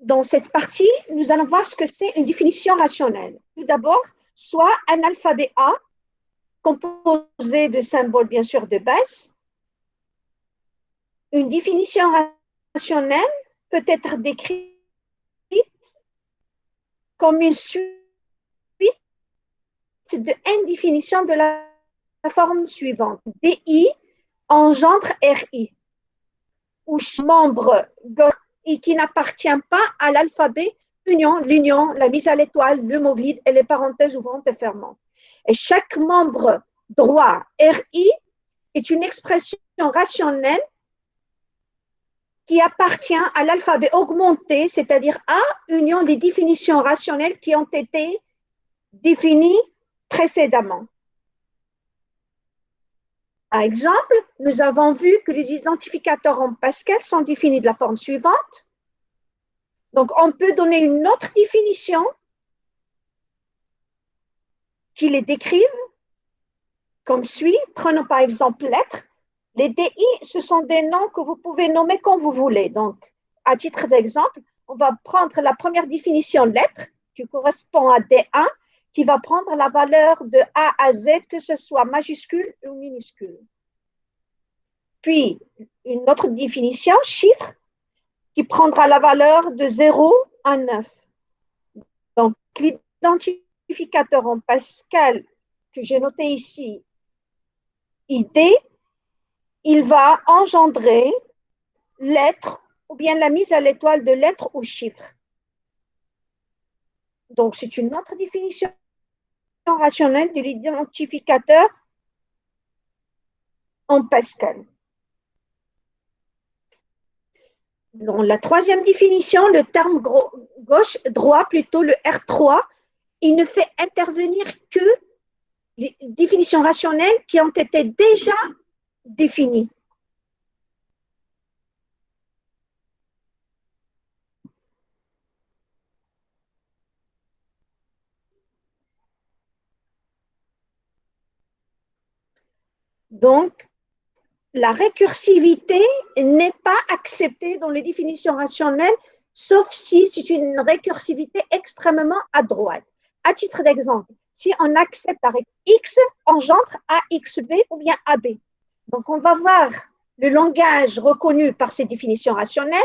dans cette partie, nous allons voir ce que c'est une définition rationnelle. Tout d'abord, soit un alphabet A, composé de symboles, bien sûr, de base. Une définition rationnelle peut être décrite comme une suite de n définitions de la forme suivante. DI engendre RI, où membre et qui n'appartient pas à l'alphabet union, l'union, la mise à l'étoile, le mot vide et les parenthèses ouvrantes et fermantes. Et chaque membre droit RI est une expression rationnelle qui appartient à l'alphabet augmenté, c'est-à-dire à union des définitions rationnelles qui ont été définies précédemment. Par exemple, nous avons vu que les identificateurs en Pascal sont définis de la forme suivante. Donc, on peut donner une autre définition qui les décrive comme suit. Prenons par exemple lettres. Les DI, ce sont des noms que vous pouvez nommer comme vous voulez. Donc, à titre d'exemple, on va prendre la première définition lettre qui correspond à D1, qui va prendre la valeur de A à Z, que ce soit majuscule ou minuscule. Puis, une autre définition, chiffre, qui prendra la valeur de 0 à 9. Donc, l'identificateur en Pascal que j'ai noté ici, ID, il va engendrer lettres ou bien la mise à l'étoile de lettres ou chiffres. Donc, c'est une autre définition rationnelle de l'identificateur en Pascal. Dans la troisième définition, le terme gauche-droit, plutôt le R3, il ne fait intervenir que les définitions rationnelles qui ont été déjà définies. Donc, la récursivité n'est pas acceptée dans les définitions rationnelles, sauf si c'est une récursivité extrêmement à droite. À titre d'exemple, si on accepte avec X engendre AXB ou bien AB. Donc, on va voir le langage reconnu par ces définitions rationnelles.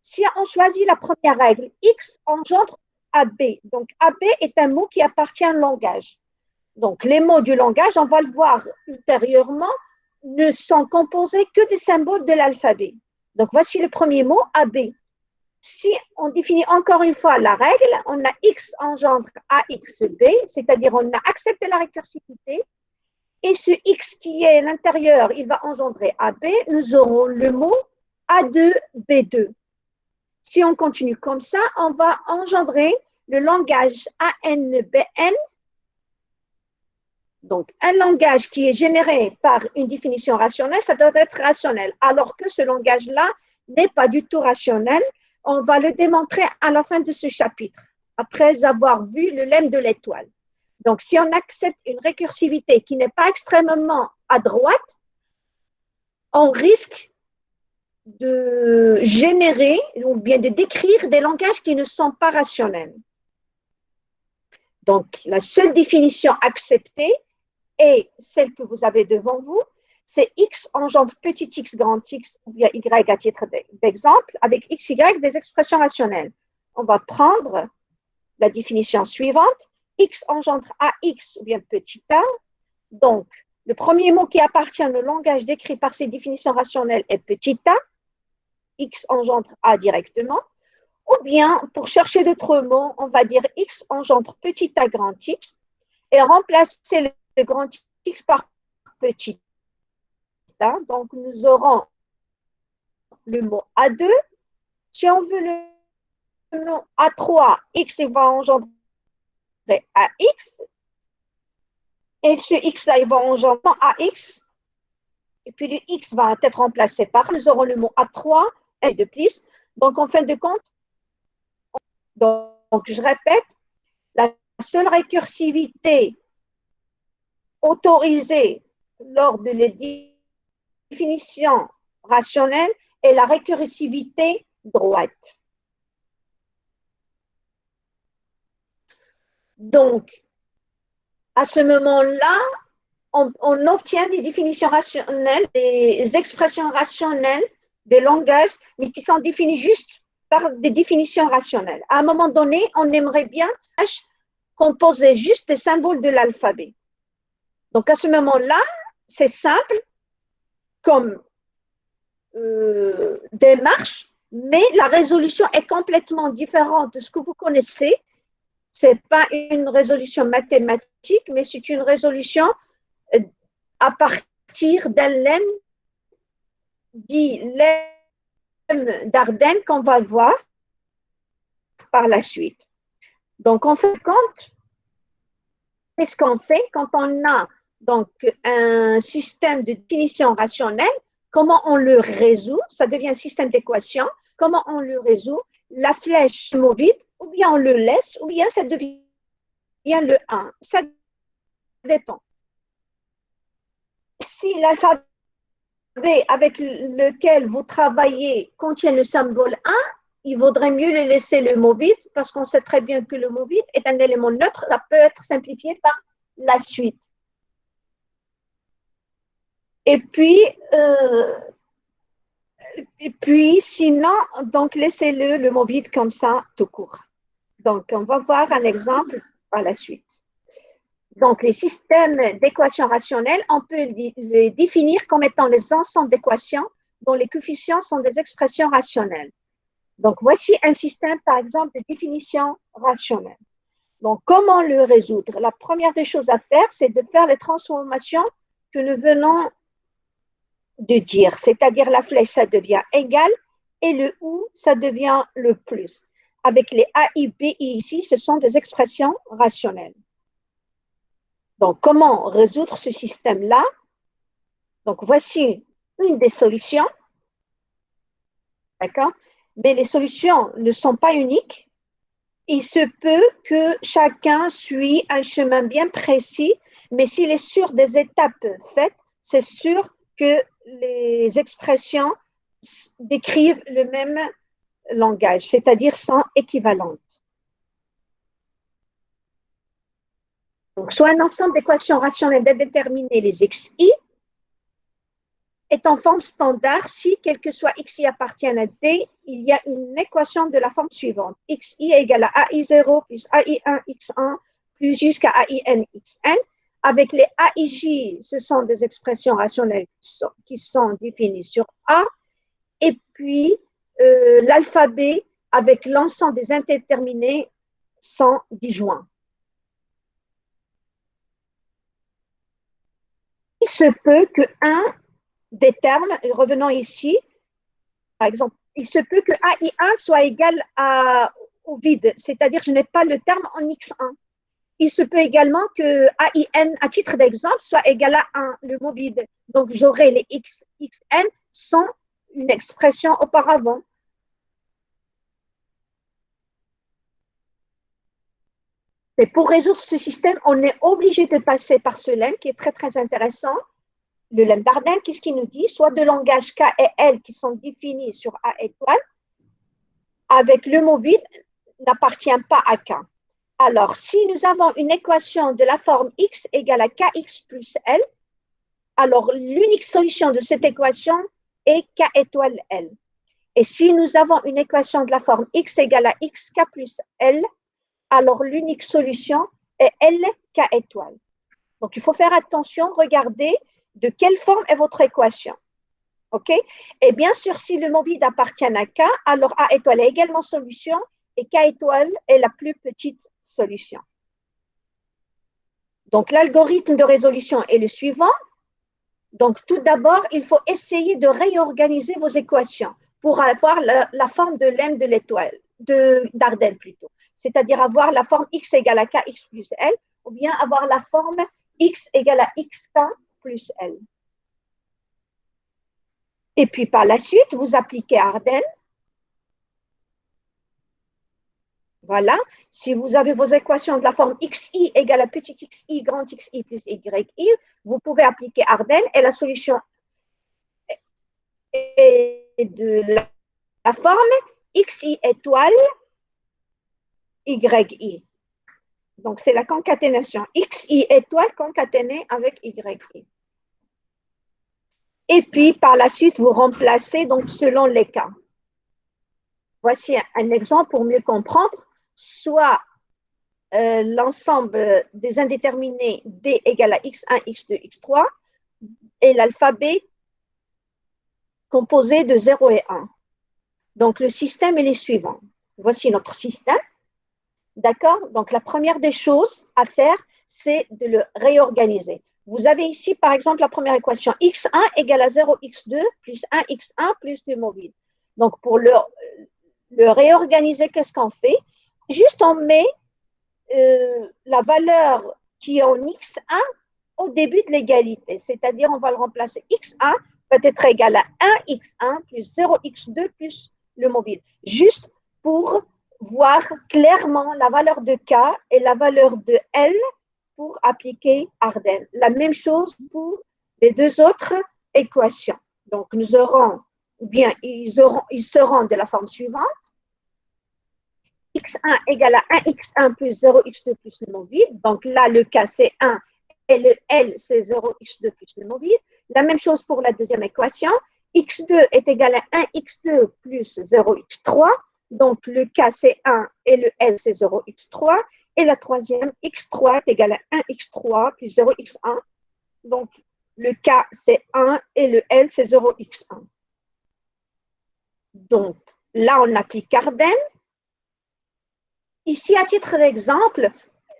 Si on choisit la première règle, X engendre AB. Donc, AB est un mot qui appartient au langage. Donc, les mots du langage, on va le voir ultérieurement, ne sont composés que des symboles de l'alphabet. Donc, voici le premier mot, AB. Si on définit encore une fois la règle, on a X engendre AXB, c'est-à-dire on a accepté la récursivité, et ce X qui est à l'intérieur, il va engendrer AB, nous aurons le mot A2B2. Si on continue comme ça, on va engendrer le langage ANBN. Donc, un langage qui est généré par une définition rationnelle, ça doit être rationnel, alors que ce langage-là n'est pas du tout rationnel. On va le démontrer à la fin de ce chapitre, après avoir vu le lemme de l'étoile. Donc, si on accepte une récursivité qui n'est pas extrêmement à droite, on risque de générer ou bien de décrire des langages qui ne sont pas rationnels. Donc, la seule définition acceptée est celle que vous avez devant vous, c'est X engendre petit x grand X ou bien Y à titre d'exemple, avec XY des expressions rationnelles. On va prendre la définition suivante, X engendre AX ou bien petit a. Donc, le premier mot qui appartient au langage décrit par ces définitions rationnelles est petit a. X engendre A directement. Ou bien, pour chercher d'autres mots, on va dire X engendre petit a grand X et remplacer le grand X par petit a. Donc, nous aurons le mot A2. Si on veut le nom A3, X va engendrer AX. Et ce X-là, il va engendrer AX. Et puis le X va être remplacé par, nous aurons le mot A3 et de plus. Donc, en fin de compte, donc je répète, la seule récursivité autorisée lors de la définition rationnelle est la récursivité droite. Donc, à ce moment-là, on obtient des définitions rationnelles, des expressions rationnelles, des langages, mais qui sont définis juste par des définitions rationnelles. À un moment donné, on aimerait bien composer juste des symboles de l'alphabet. Donc, à ce moment-là, c'est simple comme démarche, mais la résolution est complètement différente de ce que vous connaissez. Ce n'est pas une résolution mathématique, mais c'est une résolution à partir d'un lemme dit lemme d'Ardennes qu'on va voir par la suite. Donc, on fait compte, qu'est-ce qu'on fait quand on a donc un système de définition rationnelle, comment on le résout, ça devient un système d'équations, comment on le résout, la flèche mot vide, ou bien on le laisse, ou bien ça devient le 1. Ça dépend. Si l'alphabet avec lequel vous travaillez contient le symbole 1, il vaudrait mieux le laisser le mot vide parce qu'on sait très bien que le mot vide est un élément neutre, ça peut être simplifié par la suite. Et puis sinon, donc laissez-le le mot vide comme ça, tout court. Donc, on va voir un exemple par la suite. Donc, les systèmes d'équations rationnelles, on peut les définir comme étant les ensembles d'équations dont les coefficients sont des expressions rationnelles. Donc, voici un système, par exemple, de définition rationnelle. Donc, comment le résoudre? La première des choses à faire, c'est de faire les transformations que nous venons de dire, c'est-à-dire la flèche, ça devient égal, et le ou, ça devient le plus. Avec les a, i, b, i ici, ce sont des expressions rationnelles. Donc, comment résoudre ce système-là? Donc, voici une des solutions, d'accord? Mais les solutions ne sont pas uniques. Il se peut que chacun suit un chemin bien précis, mais s'il est sûr des étapes faites, c'est sûr que les expressions décrivent le même langage, c'est-à-dire sont équivalentes. Donc, soit un ensemble d'équations rationnelles de déterminer les xi est en forme standard si, quel que soit xi appartiennent à d, il y a une équation de la forme suivante. Xi est égal à AI0 plus AI1 x1 plus jusqu'à AIN xn. Avec les AIJ, ce sont des expressions rationnelles qui sont définies sur A. Et puis, l'alphabet avec l'ensemble des indéterminés sont disjoints. Il se peut que un des termes, revenons ici, par exemple, il se peut que AI1 soit égal au vide, c'est-à-dire que je n'ai pas le terme en X1. Il se peut également que AIN, à titre d'exemple, soit égal à 1, le mot vide. Donc, j'aurai les XN sans une expression auparavant. Et pour résoudre ce système, on est obligé de passer par ce lemme qui est très, très intéressant. Le lemme d'Ardennes, qu'est-ce qu'il nous dit? Soit de langage K et L qui sont définis sur A étoile, avec le mot vide n'appartient pas à K. Alors, si nous avons une équation de la forme x égale à kx plus L, alors l'unique solution de cette équation est K étoile L. Et si nous avons une équation de la forme x égale à xk plus L, alors l'unique solution est LK étoile. Donc, il faut faire attention, regardez de quelle forme est votre équation. OK? Et bien sûr, si le mot vide appartient à K, alors A étoile est également solution et K étoile est la plus petite solution. Donc, l'algorithme de résolution est le suivant. Donc, tout d'abord, il faut essayer de réorganiser vos équations pour avoir la forme de lemme de l'étoile, d'Ardennes plutôt. C'est-à-dire avoir la forme x égale à kx plus L ou bien avoir la forme x égale à xk plus L. Et puis, par la suite, vous appliquez Ardennes. Voilà. Si vous avez vos équations de la forme xi égale à petit xi, grand xi plus yi, vous pouvez appliquer Ardennes et la solution est de la forme xi étoile yi. Donc, c'est la concaténation XI étoile concaténée avec YI. Et puis, par la suite, vous remplacez donc selon les cas. Voici un exemple pour mieux comprendre. Soit l'ensemble des indéterminés D égale à X1, X2, X3 et l'alphabet composé de 0 et 1. Donc, le système est le suivant. Voici notre système. D'accord? Donc, la première des choses à faire, c'est de le réorganiser. Vous avez ici, par exemple, la première équation, x1 égale à 0x2 plus 1x1 plus le mobile. Donc, pour le réorganiser, qu'est-ce qu'on fait? Juste on met la valeur qui est en x1 au début de l'égalité, c'est-à-dire on va le remplacer x1 peut être égal à 1x1 plus 0x2 plus le mobile, juste pour voir clairement la valeur de K et la valeur de L pour appliquer Arden. La même chose pour les deux autres équations. Donc, nous aurons, ou bien ils seront de la forme suivante. X1 égale à 1x1 plus 0x2 plus le mobile. Donc là, le K, c'est 1 et le L, c'est 0x2 plus le mobile. La même chose pour la deuxième équation. X2 est égal à 1x2 plus 0x3. Donc le K, c'est 1 et le L, c'est 0x3. Et la troisième, x3 est égal à 1x3 plus 0x1. Donc le K, c'est 1 et le L, c'est 0x1. Donc là, on applique Arden. Ici, à titre d'exemple,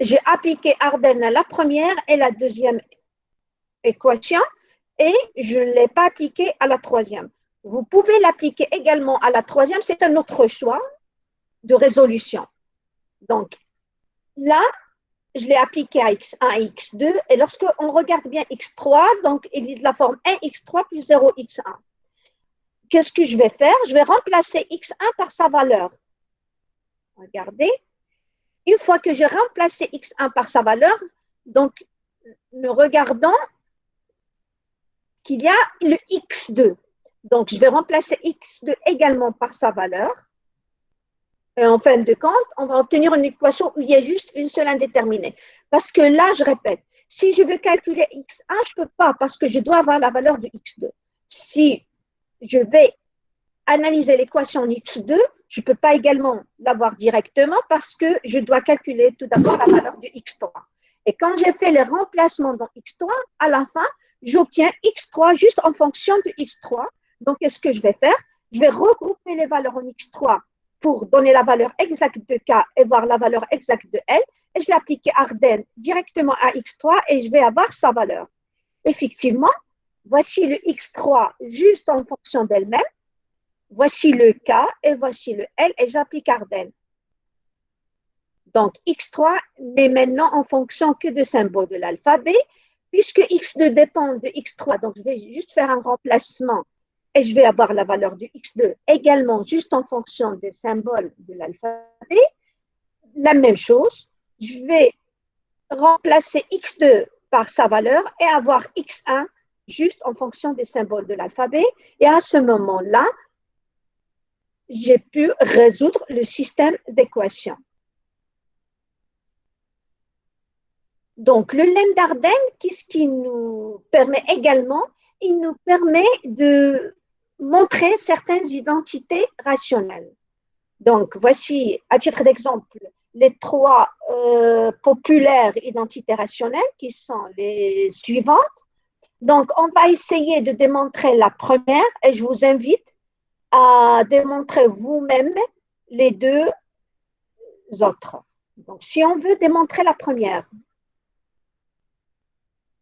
j'ai appliqué Arden à la première et la deuxième équation et je ne l'ai pas appliqué à la troisième. Vous pouvez l'appliquer également à la troisième, c'est un autre choix de résolution. Donc, là, je l'ai appliqué à x1 et x2 et lorsque on regarde bien x3, donc il est de la forme 1x3 plus 0x1. Qu'est-ce que je vais faire? Je vais remplacer x1 par sa valeur. Regardez. Une fois que j'ai remplacé x1 par sa valeur, donc nous regardons qu'il y a le x2. Donc, je vais remplacer x2 également par sa valeur. Et en fin de compte, on va obtenir une équation où il y a juste une seule indéterminée. Parce que là, je répète, si je veux calculer x1, je ne peux pas parce que je dois avoir la valeur de x2. Si je vais analyser l'équation en x2, je ne peux pas également l'avoir directement parce que je dois calculer tout d'abord la valeur de x3. Et quand j'ai fait le remplacement dans x3, à la fin, j'obtiens x3 juste en fonction de x3. Donc, qu'est-ce que je vais faire? Je vais regrouper les valeurs en x3 pour donner la valeur exacte de K et voir la valeur exacte de L. Et je vais appliquer Arden directement à x3 et je vais avoir sa valeur. Effectivement, voici le x3 juste en fonction d'elle-même. Voici le K et voici le L et j'applique Arden. Donc, x3 n'est maintenant en fonction que de symboles de l'alphabet, puisque x2 dépend de x3. Donc, je vais juste faire un remplacement et je vais avoir la valeur de x2 également juste en fonction des symboles de l'alphabet. La même chose, je vais remplacer x2 par sa valeur et avoir x1 juste en fonction des symboles de l'alphabet. Et à ce moment-là, j'ai pu résoudre le système d'équations. Donc, le lemme d'Arden, qu'est-ce qui nous permet également? Il nous permet de montrer certaines identités rationnelles. Donc, voici, à titre d'exemple, les trois populaires identités rationnelles qui sont les suivantes. Donc, on va essayer de démontrer la première et je vous invite à démontrer vous-même les deux autres. Donc, si on veut démontrer la première,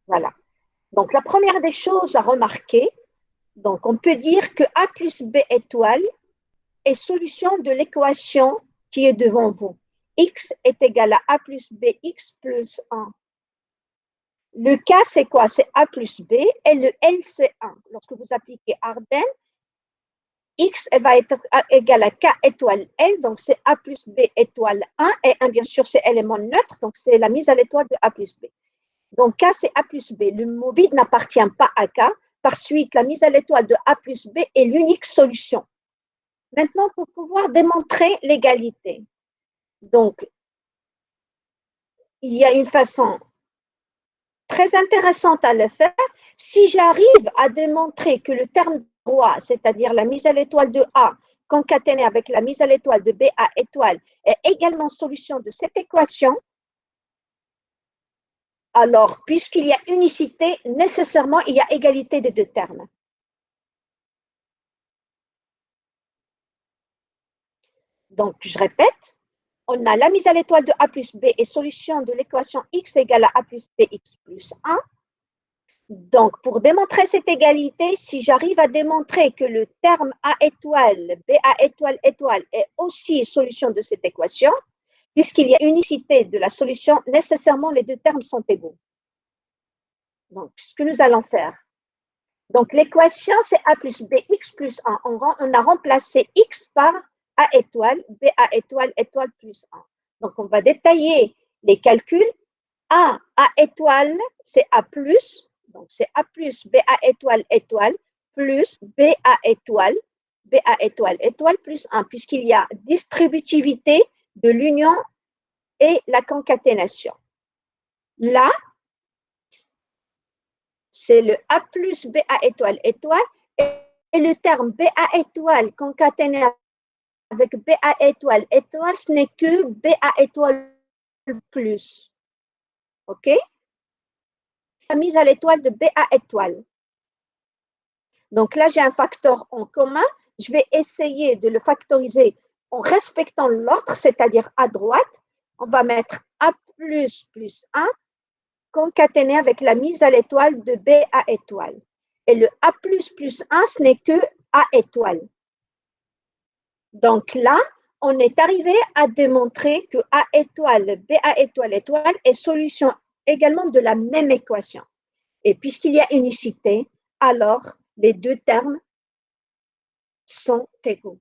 voilà. Donc, la première des choses à remarquer, donc on peut dire que A plus B étoile est solution de l'équation qui est devant vous. X est égal à A plus B, X plus 1. Le K, c'est quoi? C'est A plus B et le L, c'est 1. Lorsque vous appliquez Arden, X elle va être égal à K étoile L, donc c'est A plus B étoile 1, et 1, bien sûr, c'est élément neutre, donc c'est la mise à l'étoile de A plus B. Donc, K, c'est A plus B. Le mot vide n'appartient pas à K. Par suite, la mise à l'étoile de A plus B est l'unique solution. Maintenant, pour pouvoir démontrer l'égalité. Donc, il y a une façon très intéressante à le faire. Si j'arrive à démontrer que le terme droit, c'est-à-dire la mise à l'étoile de A concaténée avec la mise à l'étoile de BA étoile, est également solution de cette équation, alors, puisqu'il y a unicité, nécessairement, il y a égalité des deux termes. Donc, je répète, on a la mise à l'étoile de A plus B et solution de l'équation x égale à A plus Bx plus 1. Donc, pour démontrer cette égalité, si j'arrive à démontrer que le terme A étoile, BA étoile étoile est aussi solution de cette équation, puisqu'il y a unicité de la solution, nécessairement les deux termes sont égaux. Donc, ce que nous allons faire. Donc, l'équation, c'est A plus Bx plus 1. On a remplacé x par A étoile, BA étoile, étoile plus 1. Donc, on va détailler les calculs. A étoile, c'est A plus, donc c'est A plus BA étoile étoile plus BA étoile étoile plus 1, puisqu'il y a distributivité de l'union et la concaténation. Là, c'est le A plus BA étoile étoile et le terme BA étoile concaténé avec BA étoile étoile, ce n'est que BA étoile plus. OK? La mise à l'étoile de BA étoile. Donc là, j'ai un facteur en commun. Je vais essayer de le factoriser en respectant l'ordre, c'est-à-dire à droite. On va mettre A plus 1 concaténé avec la mise à l'étoile de BA étoile. Et le A plus 1, ce n'est que A étoile. Donc là, on est arrivé à démontrer que A étoile, BA étoile est solution également de la même équation. Et puisqu'il y a unicité, alors les deux termes sont égaux.